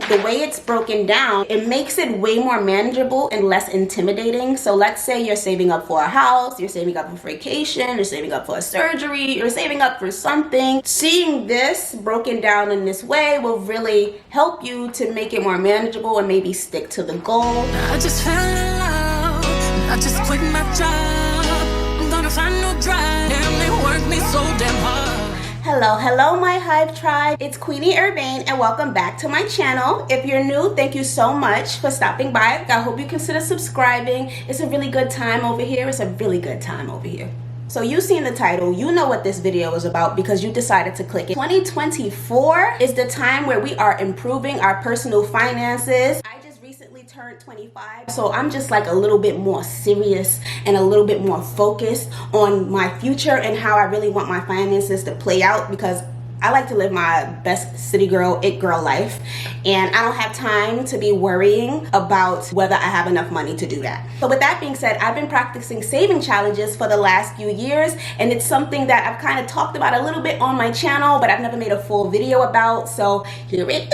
the way it's broken down, it makes it way more manageable and less intimidating. So let's say you're saving up for a house, you're saving up for vacation, you're saving up for a surgery, you're saving up for something. Seeing this broken down in this way will really help you to make it more manageable and maybe stick to the goal. I just fell in love, I just quit my job, I'm gonna find no drive, damn they work me so damn hard. Hello my Hive tribe, it's Queenie Urbane and welcome back to my channel. If you're new, thank you so much for stopping by. I hope you consider subscribing. It's a really good time over here. So you've seen the title, you know what this video is about because you decided to click it. 2024 is the time where we are improving our personal finances. I just recently turned 25, so I'm just like a little bit more serious and a little bit more focused on my future and how I really want my finances to play out, because I like to live my best city girl, it girl life, and I don't have time to be worrying about whether I have enough money to do that. So with that being said, I've been practicing saving challenges for the last few years, and it's something that I've kind of talked about a little bit on my channel, but I've never made a full video about, so here it is.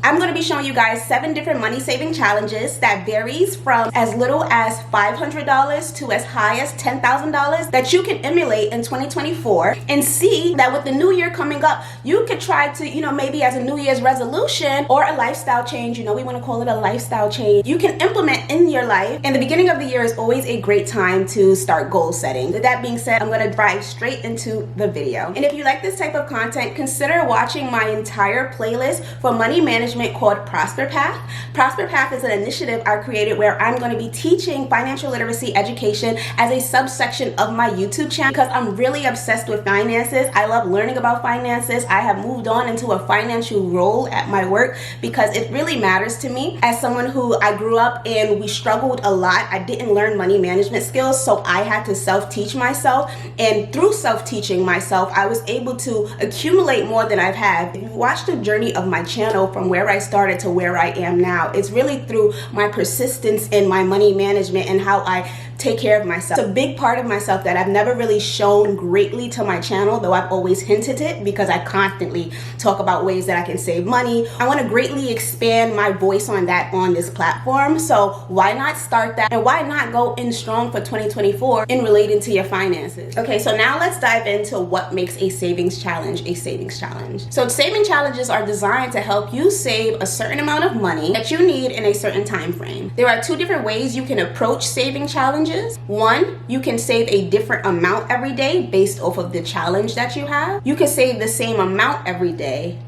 I'm going to be showing you guys 7 different money saving challenges that varies from as little as $500 to as high as $10,000 that you can emulate in 2024 and see that with the new year coming up, you could try to, maybe as a New Year's resolution or a lifestyle change, we want to call it a lifestyle change, you can implement in your life. And the beginning of the year is always a great time to start goal setting. With that being said, I'm going to dive straight into the video. And if you like this type of content, consider watching my entire playlist for money management called Prosper Path. Prosper Path is an initiative I created where I'm going to be teaching financial literacy education as a subsection of my YouTube channel because I'm really obsessed with finances. I love learning about finances. I have moved on into a financial role at my work because it really matters to me. As someone who I grew up and we struggled a lot, I didn't learn money management skills, so I had to self-teach myself, and through self-teaching myself, I was able to accumulate more than I've had. If you've watched the journey of my channel from where I started to where I am now, it's really through my persistence in my money management and how I take care of myself. It's a big part of myself that I've never really shown greatly to my channel, though I've always hinted it because I constantly talk about ways that I can save money. I want to greatly expand my voice on that on this platform, so why not start that, and why not go in strong for 2024 in relating to your finances? Okay, so now let's dive into what makes a savings challenge a savings challenge. So saving challenges are designed to help you save a certain amount of money that you need in a certain time frame. There are 2 different ways you can approach saving challenges. One, you can save a different amount every day based off of the challenge that you have. You can save the same amount every day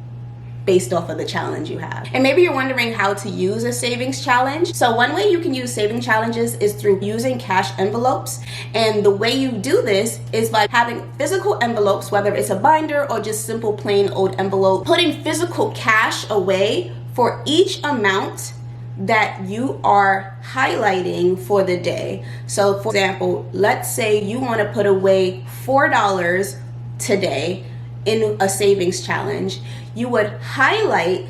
based off of the challenge you have. And maybe you're wondering how to use a savings challenge. So one way you can use saving challenges is through using cash envelopes. And the way you do this is by having physical envelopes, whether it's a binder or just simple plain old envelope, putting physical cash away for each amount that you are highlighting for the day. So for example, let's say you want to put away $4 today in a savings challenge. You would highlight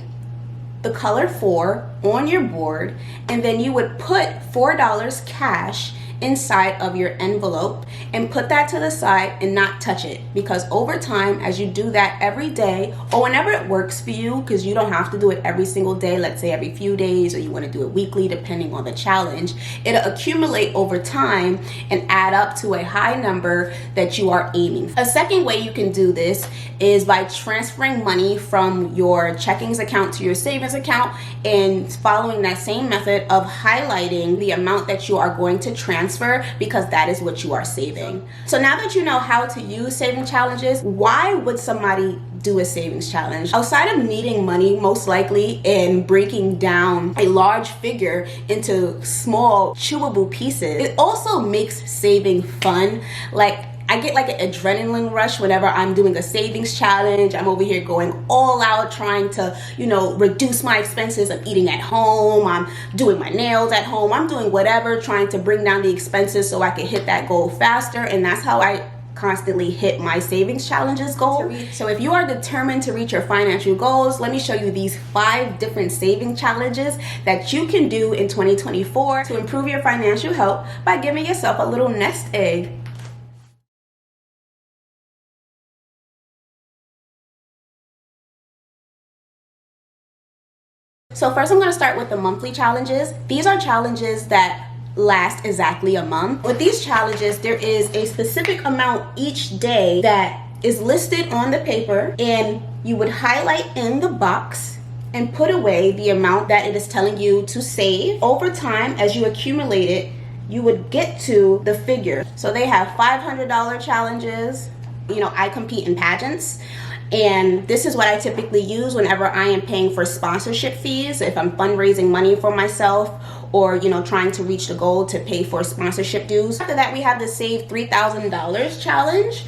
the color 4 on your board, and then you would put $4 cash inside of your envelope and put that to the side and not touch it, because over time, as you do that every day or whenever it works for you, because you don't have to do it every single day, let's say every few days, or you want to do it weekly depending on the challenge, it'll accumulate over time and add up to a high number that you are aiming for. A second way you can do this is by transferring money from your checkings account to your savings account and following that same method of highlighting the amount that you are going to transfer, because that is what you are saving. So now that you know how to use saving challenges, why would somebody do a savings challenge? Outside of needing money, most likely, and breaking down a large figure into small chewable pieces, it also makes saving fun. Like, I get like an adrenaline rush whenever I'm doing a savings challenge. I'm over here going all out trying to, reduce my expenses. I'm eating at home. I'm doing my nails at home. I'm doing whatever, trying to bring down the expenses so I can hit that goal faster. And that's how I constantly hit my savings challenges goal. So if you are determined to reach your financial goals, let me show you these 5 different saving challenges that you can do in 2024 to improve your financial health by giving yourself a little nest egg. So first I'm going to start with the monthly challenges. These are challenges that last exactly a month. With these challenges, there is a specific amount each day that is listed on the paper, and you would highlight in the box and put away the amount that it is telling you to save. Over time, as you accumulate it, you would get to the figure. So they have $500 challenges. You know, I compete in pageants, and this is what I typically use whenever I am paying for sponsorship fees, if I'm fundraising money for myself, or, you know, trying to reach the goal to pay for sponsorship dues. After that, we have the Save $3,000 challenge.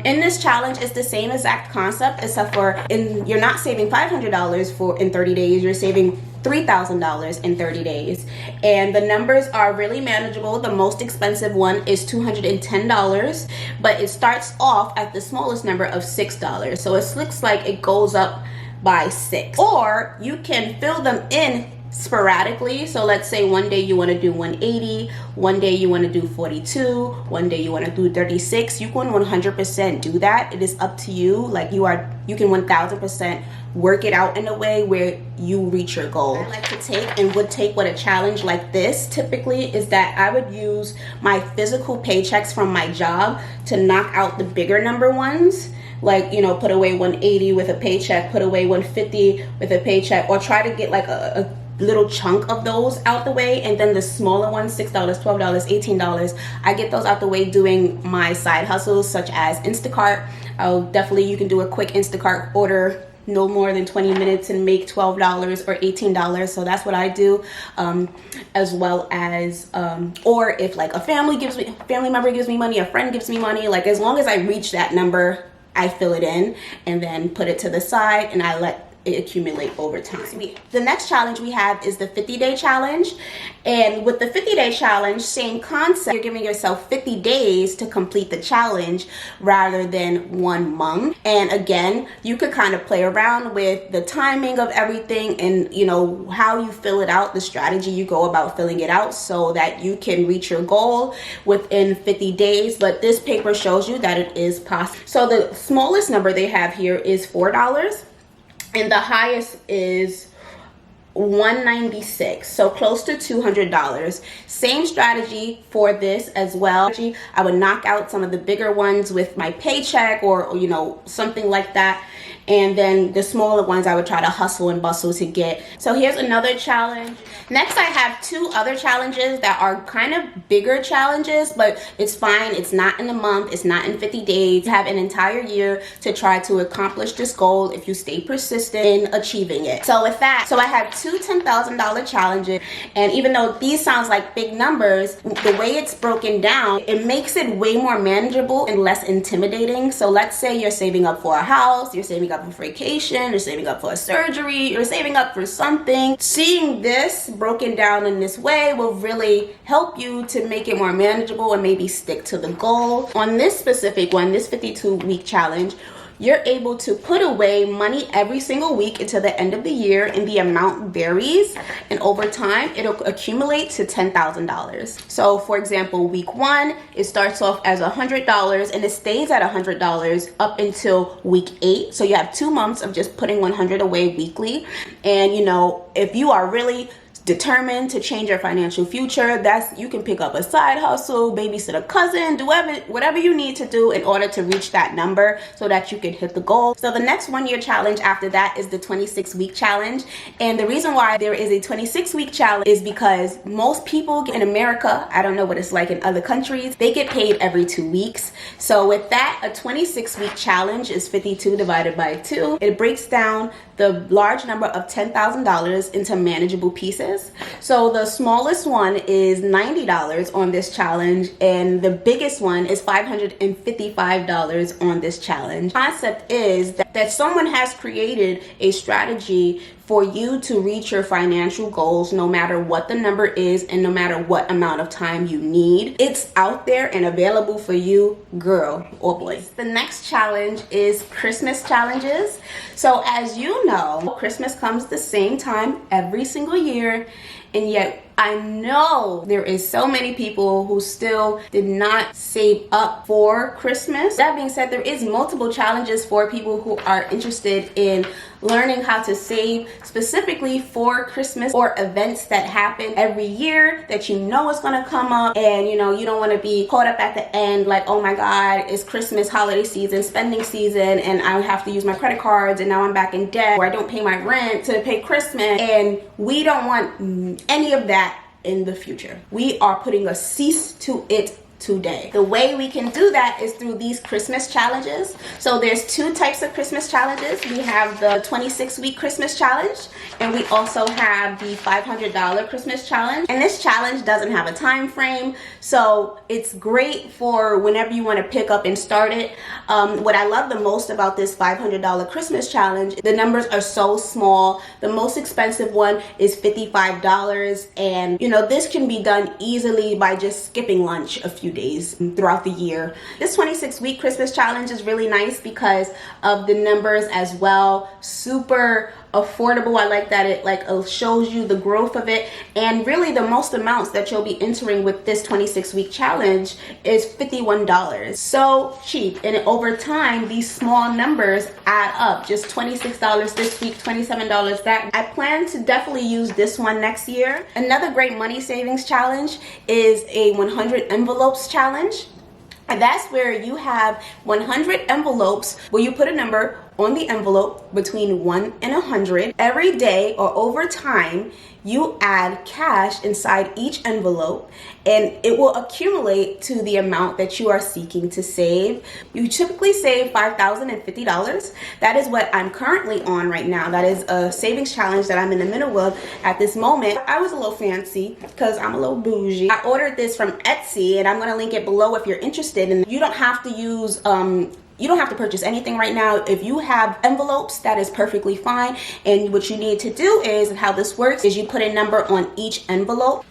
In this challenge, it's the same exact concept, except for you're not saving $500 in 30 days, you're saving $3,000 in 30 days. And the numbers are really manageable. The most expensive one is $210, but it starts off at the smallest number of $6. So it looks like it goes up by 6. Or you can fill them in sporadically. So let's say one day you want to do 180, one day you want to do 42, one day you want to do 36. You can 100% do that. It is up to you. Like you can 1000% work it out in a way where you reach your goal. I like to take and would take with a challenge like this typically is that I would use my physical paychecks from my job to knock out the bigger number ones. Like, you know, put away 180 with a paycheck, put away 150 with a paycheck, or try to get like a little chunk of those out the way, and then the smaller ones, $6, $12, $18, I get those out the way doing my side hustles such as Instacart. You can do a quick Instacart order, no more than 20 minutes, and make $12 or $18. So that's what I do, as well as or if like a family member gives me money, a friend gives me money, like as long as I reach that number, I fill it in and then put it to the side, and I let it accumulate over time. The next challenge we have is the 50-day challenge. And with the 50-day challenge, same concept. You're giving yourself 50 days to complete the challenge rather than 1 month. And again, you could kind of play around with the timing of everything and, you know, how you fill it out, the strategy you go about filling it out so that you can reach your goal within 50 days. But this paper shows you that it is possible. So the smallest number they have here is $4. And the highest is $196, so close to $200. Same strategy for this as well. I would knock out some of the bigger ones with my paycheck or you know, something like that. And then the smaller ones I would try to hustle and bustle to get. So here's another challenge. Next, I have 2 other challenges that are kind of bigger challenges, but it's fine. It's not in a month. It's not in 50 days. You have an entire year to try to accomplish this goal if you stay persistent in achieving it. So with that, I have 2 $10,000 challenges. And even though these sounds like big numbers, the way it's broken down, it makes it way more manageable and less intimidating. So let's say you're saving up for a house, you're saving up for vacation, you're saving up for a surgery, you're saving up for something. Seeing this broken down in this way will really help you to make it more manageable and maybe stick to the goal. On this specific one, this 52-week challenge, you're able to put away money every single week until the end of the year, and the amount varies, and over time it'll accumulate to $10,000. So for example, week 1, it starts off as $100 and it stays at $100 up until week 8. So you have 2 months of just putting $100 away weekly. And you know, if you are really determined to change your financial future, you can pick up a side hustle, babysit a cousin, do whatever you need to do in order to reach that number so that you can hit the goal. So the next 1-year challenge after that is the 26-week challenge. And the reason why there is a 26-week challenge is because most people in America, I don't know what it's like in other countries, they get paid every 2 weeks. So with that, a 26-week challenge is 52 divided by 2. It breaks down the large number of $10,000 into manageable pieces. So the smallest one is $90 on this challenge, and the biggest one is $555 on this challenge. The concept is that someone has created a strategy for you to reach your financial goals no matter what the number is and no matter what amount of time you need. It's out there and available for you, girl or boy. The next challenge is Christmas challenges. So as you know, Christmas comes the same time every single year, and yet I know there is so many people who still did not save up for Christmas. That being said, there is multiple challenges for people who are interested in learning how to save specifically for Christmas or events that happen every year that you know is going to come up, and you know you don't want to be caught up at the end like, oh my god, it's Christmas, holiday season, spending season, and I have to use my credit cards and now I'm back in debt, or I don't pay my rent to pay Christmas. And we don't want any of that in the future. We are putting a cease to it today. The way we can do that is through these Christmas challenges. So there's two types of Christmas challenges. We have the 26-week Christmas challenge, and we also have the $500 Christmas challenge. And this challenge doesn't have a time frame, so it's great for whenever you want to pick up and start it. What I love the most about this $500 Christmas challenge, the numbers are so small. The most expensive one is $55, and you know, this can be done easily by just skipping lunch a few days throughout the year. This 26-week Christmas challenge is really nice because of the numbers as well. Super affordable. I like that it shows you the growth of it, and really the most amounts that you'll be entering with this 26-week challenge is $51. So cheap, and over time these small numbers add up. Just $26 this week, $27 that. I plan to definitely use this one next year. Another great money savings challenge is a 100 envelopes challenge. And that's where you have 100 envelopes where you put a number on the envelope between 1 and 100. Every day or over time, you add cash inside each envelope, and it will accumulate to the amount that you are seeking to save. You typically save $5,050. That is what I'm currently on right now. That is a savings challenge that I'm in the middle of at this moment. I was a little fancy because I'm a little bougie. I ordered this from Etsy, and I'm going to link it below if you're interested. And you don't have to use you don't have to purchase anything right now. If you have envelopes, that is perfectly fine. And what you need to do is, how this works is you put a number on each envelope.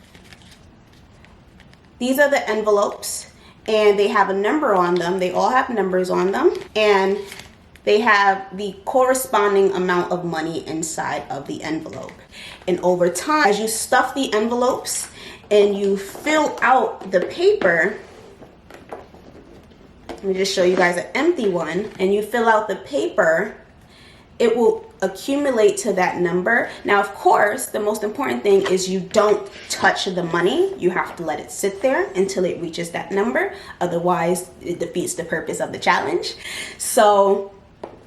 These are the envelopes, and they have a number on them. They all have numbers on them, and they have the corresponding amount of money inside of the envelope. And over time, as you stuff the envelopes and you fill out the paper, let me just show you guys an empty one, and you fill out the paper, it will accumulate to that number. Now, of course, the most important thing is you don't touch the money. You have to let it sit there until it reaches that number. Otherwise, it defeats the purpose of the challenge. So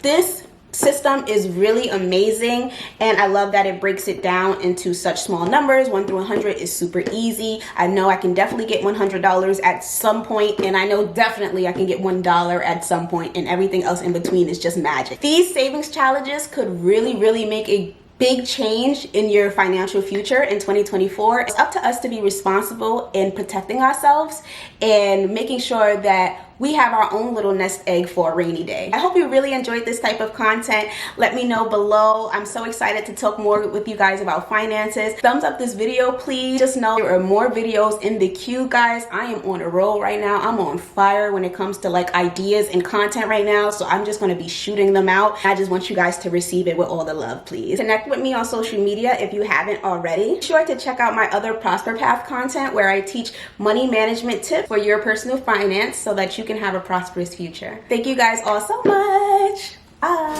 this system is really amazing, and I love that it breaks it down into such small numbers. 1 through 100 is super easy. I know I can definitely get $100 at some point, and I know definitely I can get $1 at some point, and everything else in between is just magic. These savings challenges could really make a big change in your financial future in 2024. It's up to us to be responsible in protecting ourselves and making sure that we have our own little nest egg for a rainy day. I hope you really enjoyed this type of content. Let me know below. I'm so excited to talk more with you guys about finances. Thumbs up this video, please. Just know there are more videos in the queue, guys. I am on a roll right now. I'm on fire when it comes to like ideas and content right now. So I'm just going to be shooting them out. I just want you guys to receive it with all the love, please. Connect with me on social media if you haven't already. Be sure to check out my other Prosper Path content where I teach money management tips for your personal finance so that you can have a prosperous future. Thank you guys all so much. Bye.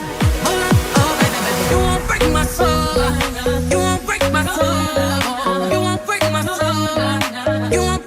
You won't break my soul. You won't break my soul. You won't break my soul. You won't